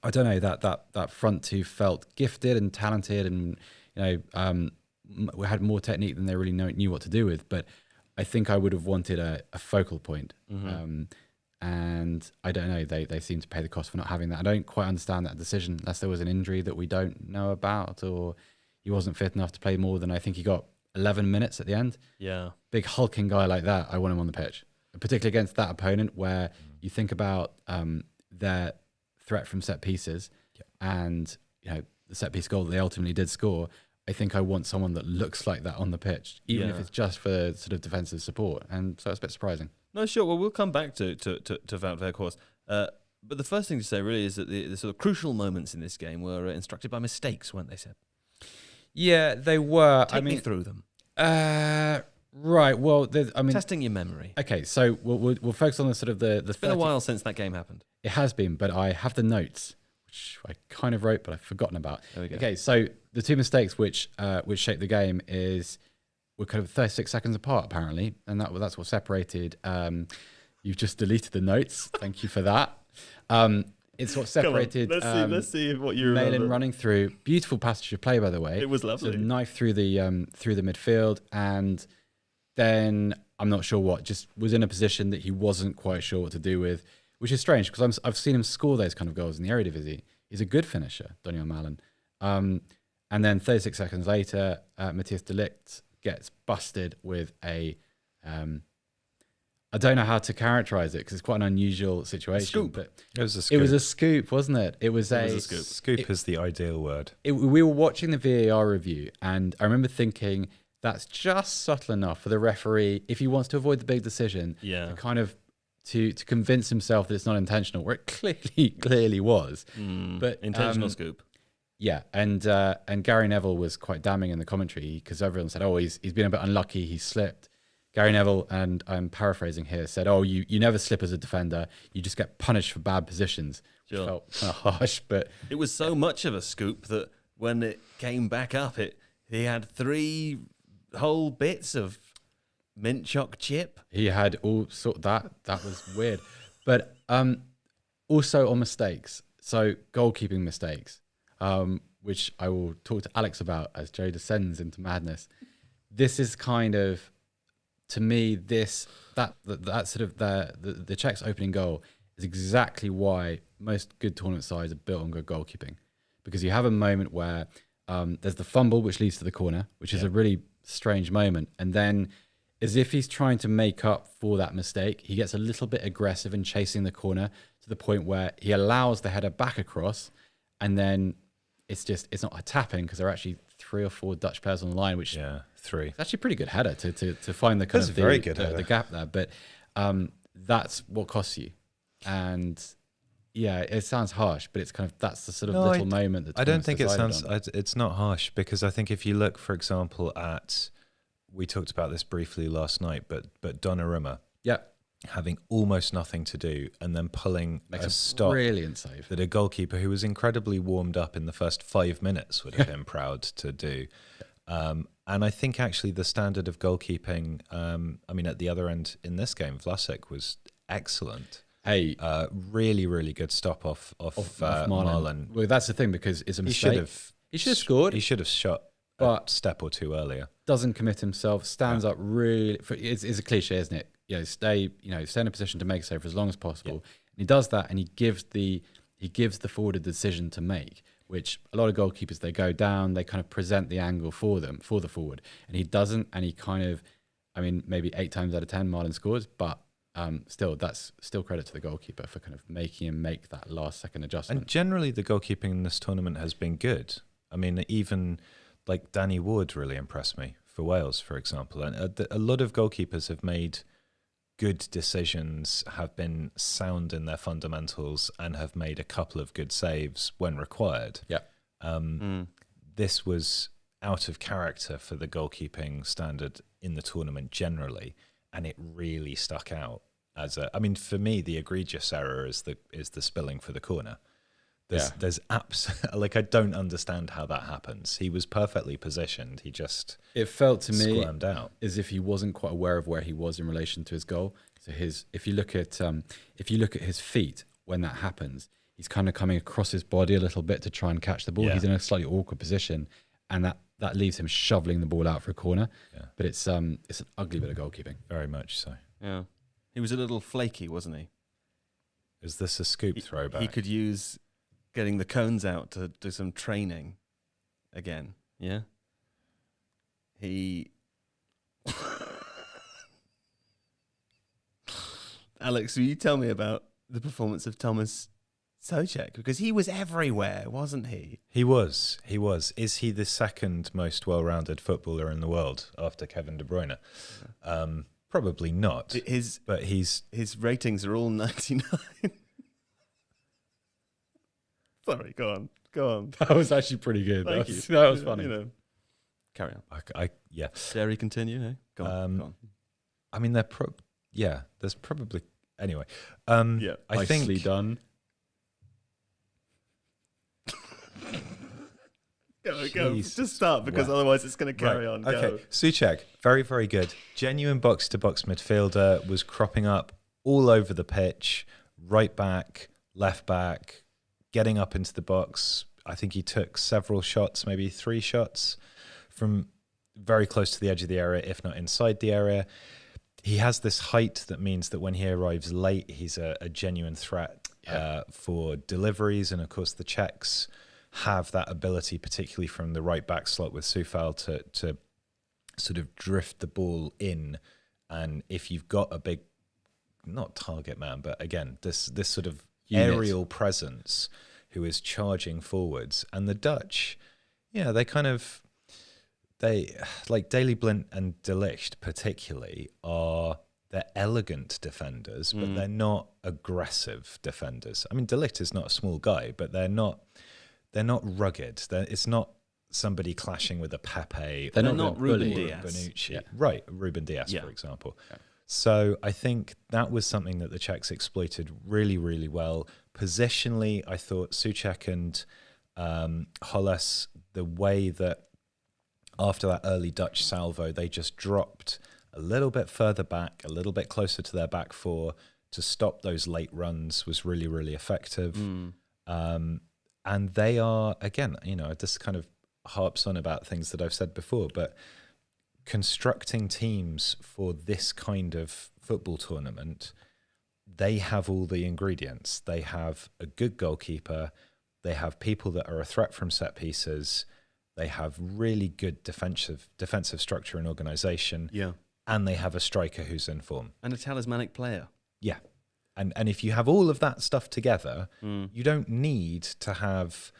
I don't know, that front two felt gifted and talented, and we had more technique than they really knew what to do with. But I think I would have wanted a focal point, and I don't know. They seem to pay the cost for not having that. I don't quite understand that decision, unless there was an injury that we don't know about, or he wasn't fit enough to play more than I think he got 11 minutes at the end. Big hulking guy like that, I want him on the pitch, particularly against that opponent where you think about their threat from set pieces and the set piece goal that they ultimately did score. I think I want someone that looks like that on the pitch, even if it's just for sort of defensive support. And so it's a bit surprising. No, sure. Well, we'll come back to Wout Weghorst. But the first thing to say really is that the sort of crucial moments in this game were instructed by mistakes, weren't they, Seb? Yeah, they were. Take me through them. Right. Well, testing your memory. Okay, so we'll focus on the sort of the. It's been a while since that game happened. It has been, but I have the notes, which I kind of wrote, but I've forgotten about. There we go. Okay, so the two mistakes which shaped the game were kind of 36 seconds apart, apparently, and that's what separated. You've just deleted the notes. Thank you for that. It's what separated. Let's see what you remember. Malin running through, beautiful passage of play, by the way. It was lovely. So knife through the midfield, and then I'm not sure what, just was in a position that he wasn't quite sure what to do with, which is strange because I've seen him score those kind of goals in the Eredivisie. He's a good finisher, Daniel Malin. And then 36 seconds later, Matthias de Ligt gets busted with a... I don't know how to characterize it because it's quite an unusual situation. Scoop. But it was a scoop. It was a scoop, wasn't it? It was a scoop. Scoop is the ideal word. We were watching the VAR review, and I remember thinking that's just subtle enough for the referee, if he wants to avoid the big decision, Yeah. to kind of to convince himself that it's not intentional, where it clearly was. But Intentional scoop. yeah, and Gary Neville was quite damning in the commentary because everyone said, "Oh, he's been a bit unlucky, he's slipped." Gary Neville, and I'm paraphrasing here, said, "Oh, you never slip as a defender. You just get punished for bad positions." Which Sure. felt kind of harsh, but It was so much of a scoop that when it came back up, he had 3 whole bits of mint choc chip. he had all sort that was weird. But also on mistakes, so goalkeeping mistakes, which I will talk to Alex about as Joe descends into madness. This is kind of, to me, that sort of the Czechs' opening goal is exactly why most good tournament sides are built on good goalkeeping, because you have a moment where there's the fumble which leads to the corner, which is a really strange moment, and then as if he's trying to make up for that mistake, he gets a little bit aggressive in chasing the corner to the point where he allows the header back across, and then it's not a tap-in because there are actually 3 or 4 Dutch players on the line, which 3. it's actually a pretty good header to find the kind That's of a very good header. the gap there. But that's what costs you. And yeah, it sounds harsh, but it's kind of, that's the sort of little moment that I don't think it tournament's sounds. decided on. It's not harsh, because I think if you look, for example, at, we talked about this briefly last night, but Donnarumma Yeah, having almost nothing to do and then pulling makes a a stop brilliant save. that a goalkeeper who was incredibly warmed up in the first 5 minutes would have been proud to do. And I think actually the standard of goalkeeping, I mean, at the other end in this game, Vlasic was excellent. Hey, Really, really good stop off Marlon. Well, that's the thing, because it's a mistake. He should have scored. He should have shot But a step or two earlier. Doesn't commit himself, stands up really. It's a cliche, isn't it? Stay in a position to make a save for as long as possible. And he does that, and he gives the forward a decision to make, which a lot of goalkeepers, they go down, they kind of present the angle for the forward, and he doesn't. And he kind of, I mean, maybe 8 times out of 10 Marlon scores, but still, that's still credit to the goalkeeper for kind of making him make that last second adjustment. And generally, the goalkeeping in this tournament has been good. I mean, even like Danny Ward really impressed me for Wales, for example. And a lot of goalkeepers have made good decisions, have been sound in their fundamentals, and have made a couple of good saves when required. Yeah. This was out of character for the goalkeeping standard in the tournament generally, and it really stuck out as a. I mean, for me, the egregious error is the spilling for the corner. There's like, I don't understand how that happens. He was perfectly positioned. He just It felt to me squirmed out. as if he wasn't quite aware of where he was in relation to his goal. So if you look at his feet when that happens, he's kind of coming across his body a little bit to try and catch the ball. Yeah. He's in a slightly awkward position, and that leaves him shoveling the ball out for a corner. Yeah. But it's an ugly bit of goalkeeping. Very much so. Yeah. He was a little flaky, wasn't he? Is this a scoop throwback? He could use getting the cones out to do some training again. Yeah. Alex, will you tell me about the performance of Tomáš Souček? Because he was everywhere, wasn't he? He was. Is he the second most well-rounded footballer in the world after Kevin De Bruyne? Probably not. His ratings are all 99. Sorry, go on. That was actually pretty good. Thank you. That was funny. Carry on. Yeah. Dare we continue? No? Go on. I mean, there's probably anyway. Yeah, I think Nicely done. Go. Jeez. Just start, because otherwise it's going to carry on. Okay, Go. Souček, very, very good. Genuine box-to-box midfielder, was cropping up all over the pitch, right back, left back, getting up into the box. I think he took several shots, maybe 3 shots, from very close to the edge of the area, if not inside the area. He has this height that means that when he arrives late, he's a genuine threat for deliveries. And of course, the Czechs have that ability, particularly from the right back slot with Soufal, to sort of drift the ball in. And if you've got a big, not target man, but again, this sort of aerial presence who is charging forwards. And the Dutch, they they like Daley Blind and De Ligt particularly they're elegant defenders, but they're not aggressive defenders. I mean, De Ligt is not a small guy, but they're not rugged. It's not somebody clashing with a Pepe. They're not Ruben Diaz. Bonucci. Yeah. Right, Ruben Diaz, for example. Yeah. So I think that was something that the Czechs exploited really, really well. Positionally, I thought Souček and Holles, the way that after that early Dutch salvo, they just dropped a little bit further back, a little bit closer to their back four to stop those late runs was really, really effective. And they are, again, this kind of harps on about things that I've said before, but constructing teams for this kind of football tournament, they have all the ingredients. They have a good goalkeeper. They have people that are a threat from set pieces. They have really good defensive structure and organization. Yeah. And they have a striker who's in form. And a talismanic player. Yeah. And if you have all of that stuff together, you don't need to have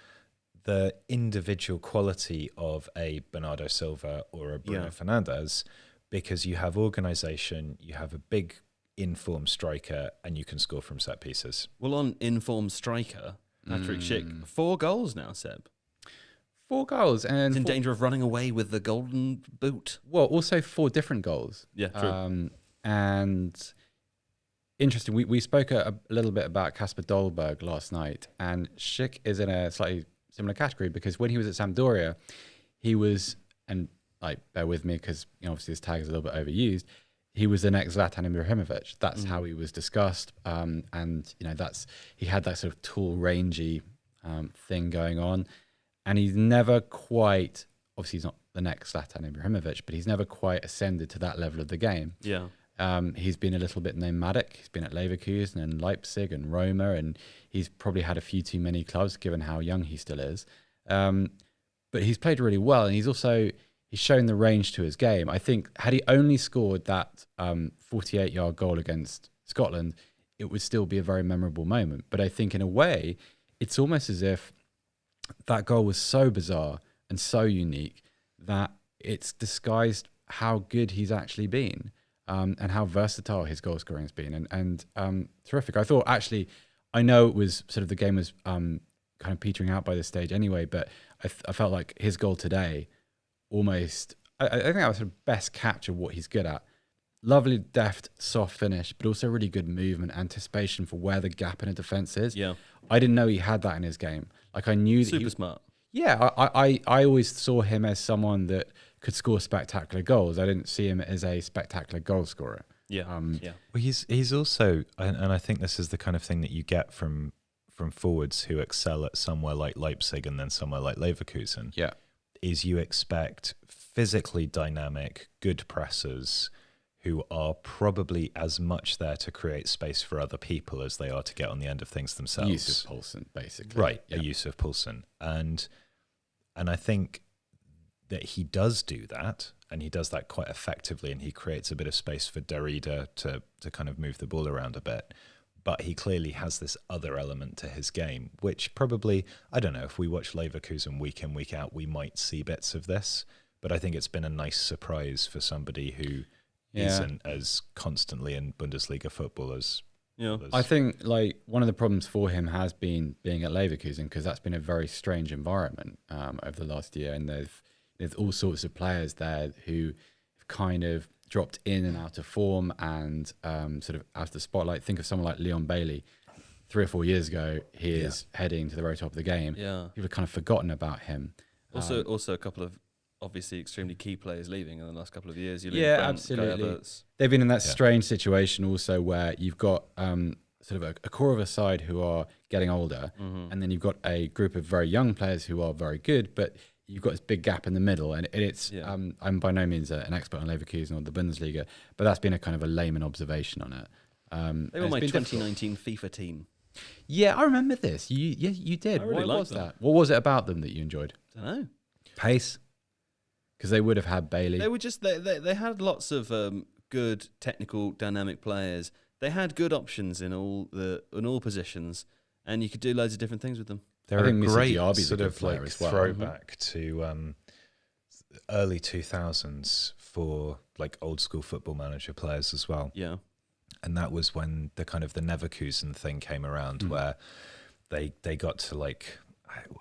the individual quality of a Bernardo Silva or a Bruno Fernandes, because you have organization, you have a big in-form striker, and you can score from set pieces. Well, on in-form striker, Patrik Schick, 4 goals now, Seb. 4 goals. And he's in danger of running away with the golden boot. Well, also 4 different goals. Yeah, true. And interesting, we spoke a little bit about Kasper Dolberg last night, and Schick is in a slightly similar category because when he was at Sampdoria, he was, and like bear with me because obviously this tag is a little bit overused, he was the next Zlatan Ibrahimovic. That's how he was discussed, and he had that sort of tall, rangy thing going on, and he's never quite, obviously he's not the next Zlatan Ibrahimovic, but he's never quite ascended to that level of the game. Yeah. He's been a little bit nomadic. He's been at Leverkusen and Leipzig and Roma, and he's probably had a few too many clubs given how young he still is. But he's played really well, and he's shown the range to his game. I think had he only scored that 48-yard goal against Scotland, it would still be a very memorable moment. But I think in a way, it's almost as if that goal was so bizarre and so unique that it's disguised how good he's actually been. And how versatile his goal scoring has been, and terrific. I thought actually, I know it was sort of the game was kind of petering out by this stage anyway, but I felt like his goal today almost, I think that was sort of best capture what he's good at. Lovely, deft, soft finish, but also really good movement, anticipation for where the gap in a defense is. Yeah, I didn't know he had that in his game. Like I knew that super smart. Yeah, I always saw him as someone that could score spectacular goals. I didn't see him as a spectacular goal scorer. Yeah, Well, he's also, and I think this is the kind of thing that you get from forwards who excel at somewhere like Leipzig and then somewhere like Leverkusen. Yeah, is you expect physically dynamic, good pressers who are probably as much there to create space for other people as they are to get on the end of things themselves. Yusuf Poulsen, basically. Right, a Yusuf Poulsen. And I think that he does do that, and he does that quite effectively, and he creates a bit of space for Derrida to kind of move the ball around a bit. But he clearly has this other element to his game, which probably, I don't know, if we watch Leverkusen week in, week out, we might see bits of this. But I think it's been a nice surprise for somebody who isn't as constantly in Bundesliga football as others. I think like one of the problems for him has been being at Leverkusen, because that's been a very strange environment over the last year, and there's all sorts of players there who have kind of dropped in and out of form and sort of out of the spotlight. Think of someone like Leon Bailey. 3 or 4 years ago, he is heading to the very top of the game. Yeah, people have kind of forgotten about him. Also a couple of obviously extremely key players leaving in the last couple of years. Absolutely. They've been in that strange situation also where you've got sort of a core of a side who are getting older, and then you've got a group of very young players who are very good, but you've got this big gap in the middle. And it's I'm by no means an expert on Leverkusen or the Bundesliga, but that's been a kind of a layman observation on it. They were my 2019 FIFA team. Yeah, I remember this. You did. I really what was liked them. that? What was it about them that you enjoyed? I don't know. Pace. Because they would have had Bailey. They were just they had lots of good technical dynamic players. They had good options in all positions, and you could do loads of different things with them. They're a great sort of like throwback to early 2000s for like old school Football Manager players as well. Yeah. And that was when the kind of the Leverkusen thing came around, where they got to like,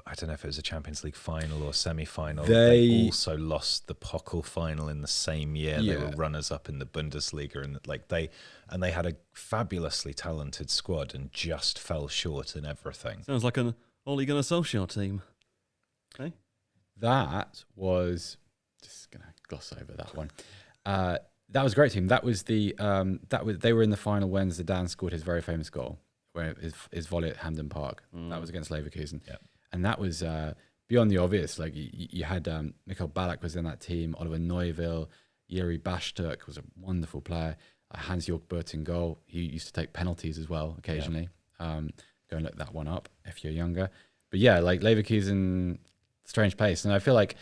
I don't know if it was a Champions League final or semi-final. They also lost the Pokal final in the same year. Yeah. They were runners-up in the Bundesliga, and they had a fabulously talented squad and just fell short in everything. Sounds like an Ole Gunnar Solskjaer team. Okay. That was just gonna gloss over that one. That was a great team. That was they were in the final when Zidane scored his very famous goal, where his volley at Hampden Park. That was against Leverkusen. Yeah. And that was beyond the obvious. Like you had Mikhail Ballack was in that team, Oliver Neuville, Yuri Bashtuk was a wonderful player. Hans-Jörg Burt in goal. He used to take penalties as well occasionally. Go and look that one up if you're younger. But yeah, like Leverkusen, strange place. And I feel like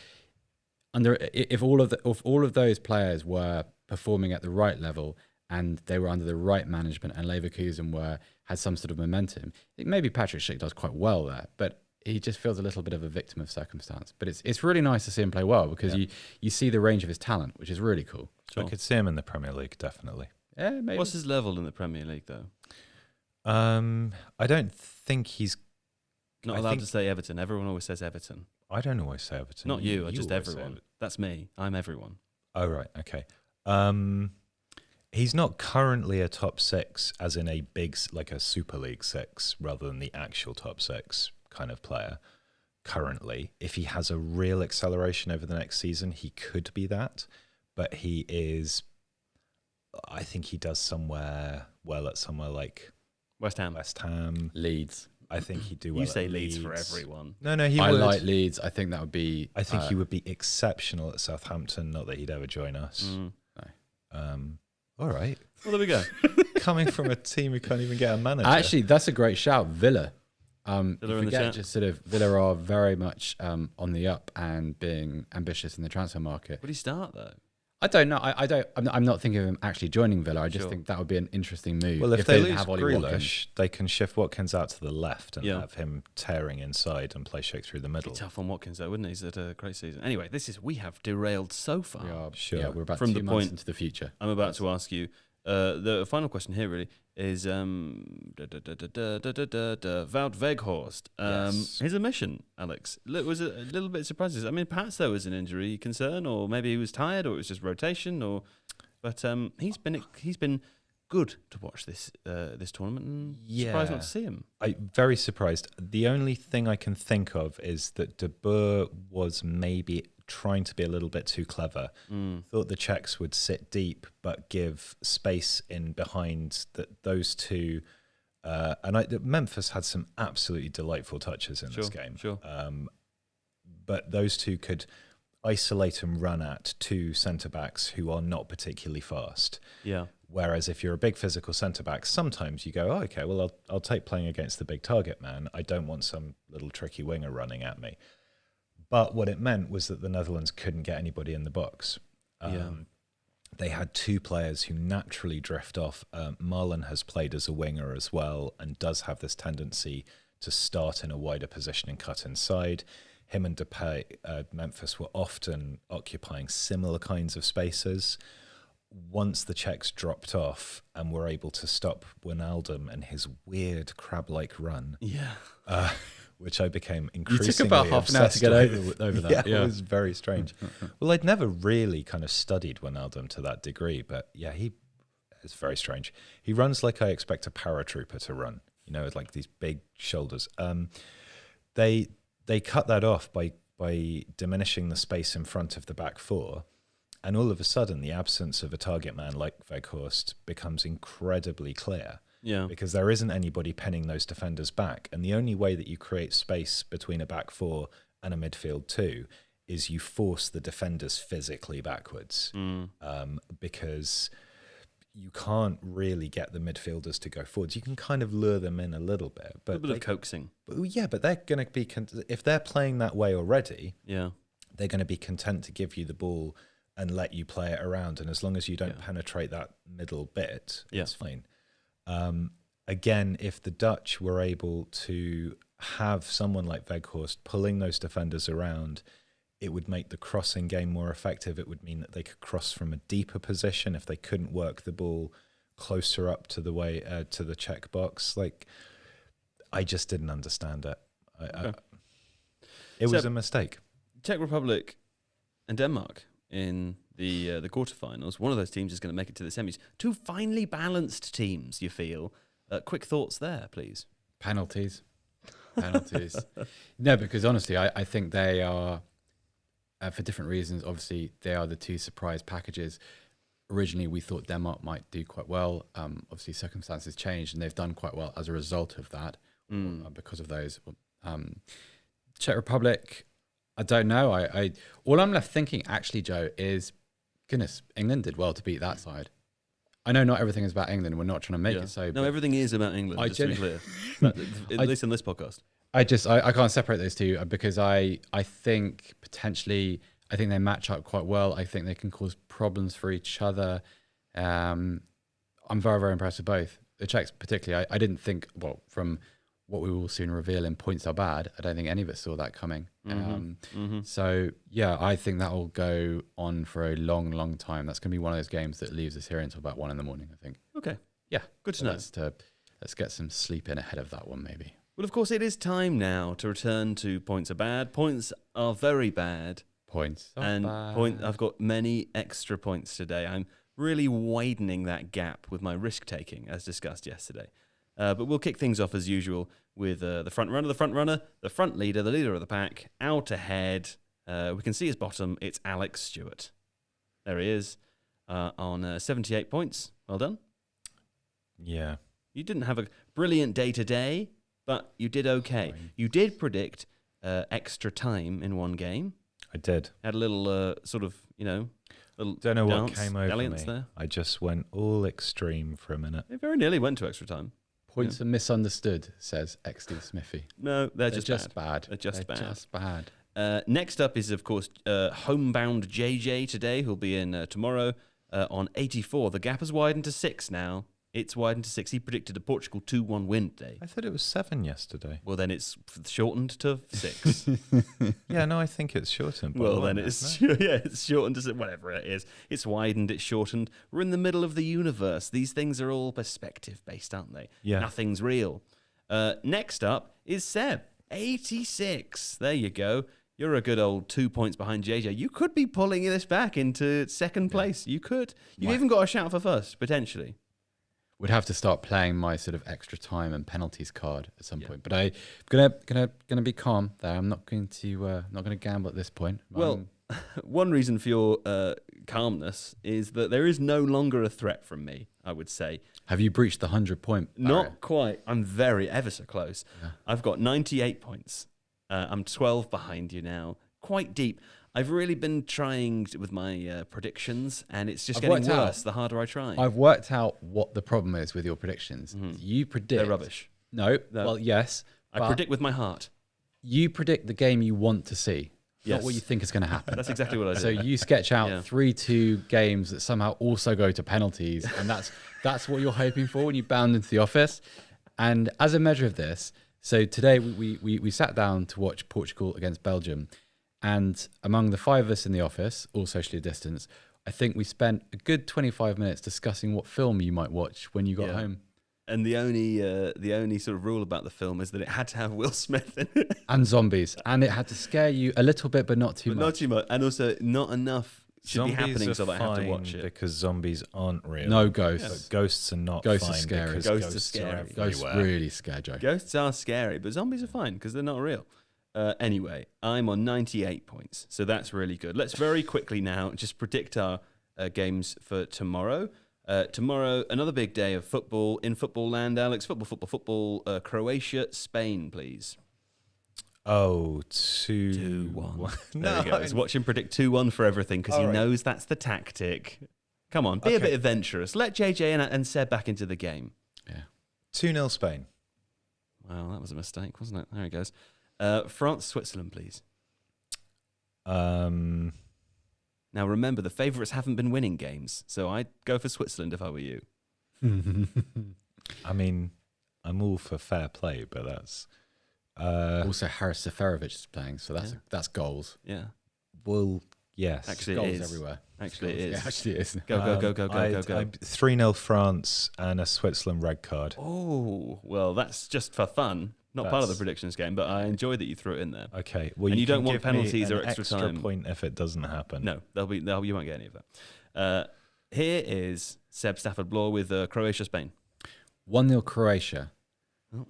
if all of those players were performing at the right level and they were under the right management and Leverkusen had some sort of momentum, maybe Patrik Schick does quite well there, but he just feels a little bit of a victim of circumstance. But it's really nice to see him play well because you see the range of his talent, which is really cool. I could see him in the Premier League, definitely. Yeah, maybe. What's his level in the Premier League, though? I don't think he's Not allowed to say Everton. Everyone always says Everton. I don't always say Everton. Not you, just always say everyone. That's me. I'm everyone. Oh, right. Okay. He's not currently a top six, as in a big, like a Super League 6, rather than the actual top 6 kind of player currently. If he has a real acceleration over the next season, he could be that. But he is, I think he does somewhere well at somewhere like West Ham. Leeds. I think he'd do well. You say at Leeds for everyone. No, he I would. like Leeds. I think that would be. I think he would be exceptional at Southampton. Not that he'd ever join us. No. All right. Well, there we go. Coming from a team who can't even get a manager. Actually, that's a great shout. Villa. Villa in the chat. Just sort of Villa are very much on the up and being ambitious in the transfer market. Would he start though? I don't know. I'm not thinking of him actually joining Villa. I just think that would be an interesting move. Well, if they lose have Ollie Grealish, Watkins. they can shift Watkins out to the left and have him tearing inside and play Schick through the middle. Be tough on Watkins though, wouldn't he? He's had a great season. Anyway, we have derailed so far. We are, Sure. Yeah, we're about From 2 the months point into the future. I'm about to ask you. The final question here really is Wout Weghorst. Yes. His omission, Alex, was a little bit surprising. I mean, perhaps there was an injury concern, or maybe he was tired, or it was just rotation, but he's been good to watch this tournament, and surprised not to see him. Very surprised. The only thing I can think of is that De Boer was maybe trying to be a little bit too clever. Thought the Czechs would sit deep but give space in behind those two. Memphis had some absolutely delightful touches in this game. Sure. But those two could isolate and run at two centre-backs who are not particularly fast. Yeah. Whereas if you're a big physical centre-back, sometimes you go, oh, okay, well, I'll take playing against the big target man. I don't want some little tricky winger running at me. But what it meant was that the Netherlands couldn't get anybody in the box. They had two players who naturally drift off. Marlon has played as a winger as well and does have this tendency to start in a wider position and cut inside. Him and Depay, Memphis were often occupying similar kinds of spaces. Once the Czechs dropped off and were able to stop Wijnaldum and his weird crab-like run, which I became increasingly You took about half an hour to get over that. Yeah, it was very strange. Well, I'd never really kind of studied Wijnaldum to that degree, but yeah, it's very strange. He runs like I expect a paratrooper to run, with like these big shoulders. They cut that off by diminishing the space in front of the back four. And all of a sudden, the absence of a target man like Weghorst becomes incredibly clear. Yeah. Because there isn't anybody penning those defenders back. And the only way that you create space between a back four and a midfield two is you force the defenders physically backwards. Because you can't really get the midfielders to go forwards. You can kind of lure them in a little bit. But a little bit of coaxing. But they're going to be... if they're playing that way already, they're going to be content to give you the ball and let you play it around. And as long as you don't penetrate that middle bit, it's fine. Again, if the Dutch were able to have someone like Weghorst pulling those defenders around it would make the crossing game more effective. It would mean that they could cross from a deeper position if they couldn't work the ball closer up to the Czech box. Like, I just didn't understand it. It was a mistake. Czech Republic and Denmark in the quarterfinals. One of those teams is going to make it to the semis. Two finely balanced teams, you feel. Quick thoughts there, please. Penalties. No, because honestly, I think they are, for different reasons, obviously, they are the two surprise packages. Originally, we thought Denmark might do quite well. Obviously, circumstances changed, and they've done quite well as a result of that, because of those. Czech Republic, I don't know. I all I'm left thinking, actually, Joe, is, goodness, England did well to beat that side. I know not everything is about England. We're not trying to make it so. No, everything is about England, just to be clear. At least in this podcast. I can't separate those two, because I think potentially, I think they match up quite well. I think they can cause problems for each other. I'm very, very impressed with both. The Czechs particularly, I didn't think, well, from what we will soon reveal in Points Are Bad, I don't think any of us saw that coming. So, yeah, I think that will go on for a long, long time. That's going to be one of those games that leaves us here until about 1 a.m, I think. Okay. Yeah. Good to know. Let's get some sleep in ahead of that one, maybe. Well, of course, it is time now to return to Points Are Bad. Points are very bad. I've got many extra points today. I'm really widening that gap with my risk-taking, as discussed yesterday. But we'll kick things off as usual with the front runner, the front leader, the leader of the pack, out ahead. We can see his bottom. It's Alex Stewart. There he is on 78 points. Well done. Yeah. You didn't have a brilliant day today, but you did okay. Fine. You did predict extra time in one game. I did. Had a little sort of, little don't know dance, what came over me. There. I just went all extreme for a minute. It very nearly went to extra time. Points are misunderstood, says XD Smithy. No, they're just bad. They're just bad. Next up is, of course, homebound JJ today, who'll be in tomorrow on 84. The gap has widened to 6 now. It's widened to 6. He predicted a Portugal 2-1 win today. I thought it was 7 yesterday. Well, then it's shortened to 6. Yeah, no, I think it's shortened. Well, then it's shortened to 6. Whatever it is. It's widened, it's shortened. We're in the middle of the universe. These things are all perspective-based, aren't they? Yeah. Nothing's real. Next up is Seb, 86. There you go. You're a good old 2 points behind JJ. You could be pulling this back into second place. You could. You've even got a shout for first, potentially. Would have to start playing my sort of extra time and penalties card at some point, but I'm gonna be calm there. I'm not going to gamble at this point. Well, one reason for your calmness is that there is no longer a threat from me, I would say. Have you breached the 100-point barrier? Not quite. I'm ever so close. Yeah. I've got 98 points. I'm 12 behind you now. Quite deep. I've really been trying with my predictions, and it's just getting worse the harder I try. I've worked out what the problem is with your predictions. You predict... They're rubbish. No. Well, yes. I predict with my heart. You predict the game you want to see, not what you think is going to happen. That's exactly what I do. So you sketch out 3-2 games that somehow also go to penalties, and that's what you're hoping for when you bound into the office. And as a measure of this, so today we sat down to watch Portugal against Belgium. And among the 5 of us in the office, all socially distanced, I think we spent a good 25 minutes discussing what film you might watch when you got home. And the only sort of rule about the film is that it had to have Will Smith in it. And zombies. And it had to scare you a little bit, but not too much. Not too much. And also not enough should be happening so that I have to watch it. Because zombies aren't real. No ghosts. But ghosts are not ghosts fine. Are scary. Ghosts are scary. Ghosts really scare Joe. Ghosts are scary, but zombies are fine because they're not real. Anyway, I'm on 98 points, so that's really good. Let's very quickly now just predict our games for tomorrow. Tomorrow, another big day of football in football land, Alex. Football. Croatia, Spain, please. Oh, 2-1. There he goes. Watch him predict 2-1 for everything because he knows that's the tactic. Come on, be a bit adventurous. Let JJ and Seb back into the game. Yeah. 2-0 Spain. Well, that was a mistake, wasn't it? There he goes. France, Switzerland, please. Now, remember, the favourites haven't been winning games, so I'd go for Switzerland if I were you. I mean, I'm all for fair play, but that's... also, Haris Seferovic is playing, so that's goals. Yeah. Well, yes. Actually, Goals it is. everywhere. Actually, it is. Yeah, actually, it is. Go. 3-0 France and a Switzerland red card. Oh, well, that's just for fun. Not part of the predictions game, but I enjoy that you threw it in there. Okay. Well, And you don't can want give me penalties or an extra time. point if it doesn't happen. No, you won't get any of that. Here is Seb Stafford-Bloor with Croatia-Spain. 1-0 Croatia. Oh.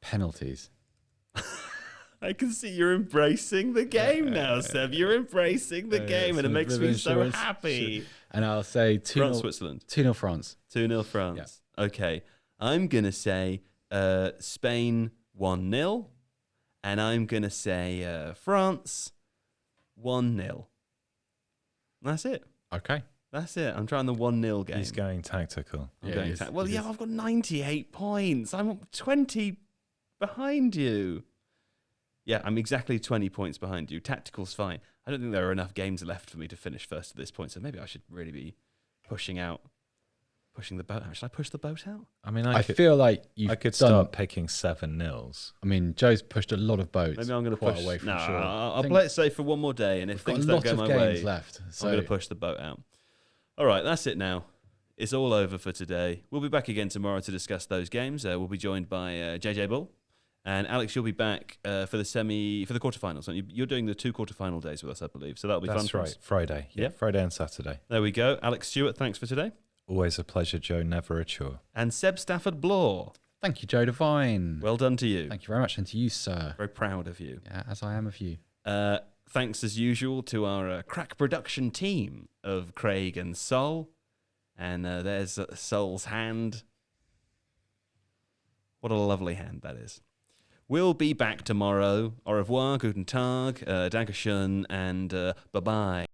Penalties. I can see you're embracing the game now, Seb. You're embracing the game, and it makes me so happy. And I'll say 2-0 France, Switzerland. 2-0 France. 2-0 France. Yeah. Okay. I'm going to say Spain 1-0, and I'm going to say France 1-0. That's it. Okay. That's it. I'm trying the 1-0 game. He's going tactical. I've got 98 points. I'm 20 behind you. Yeah, I'm exactly 20 points behind you. Tactical's fine. I don't think there are enough games left for me to finish first at this point, so maybe I should really be pushing the boat out. Should I push the boat out? I mean, I feel like I could start picking 7-0s. I mean, Joe's pushed a lot of boats. Maybe I'm going to push away from shore. shore. I'll play it safe for one more day, and if things don't go my way, left, so I'm going to push the boat out. All right, that's it now. It's all over for today. We'll be back again tomorrow to discuss those games. We'll be joined by JJ Bull. And Alex, you'll be back for the quarterfinals. Aren't you? You're doing the 2 quarterfinal days with us, I believe. So that'll be fun. That's right. Friday. Yeah, Friday and Saturday. There we go. Alex Stewart, thanks for today. Always a pleasure, Joe. Never a chore. And Seb Stafford-Bloor. Thank you, Joe Devine. Well done to you. Thank you very much, and to you, sir. Very proud of you. Yeah, as I am of you. Thanks as usual to our crack production team of Craig and Sol. And there's Sol's hand. What a lovely hand that is. We'll be back tomorrow. Au revoir, guten Tag, Dankeschön, and bye-bye.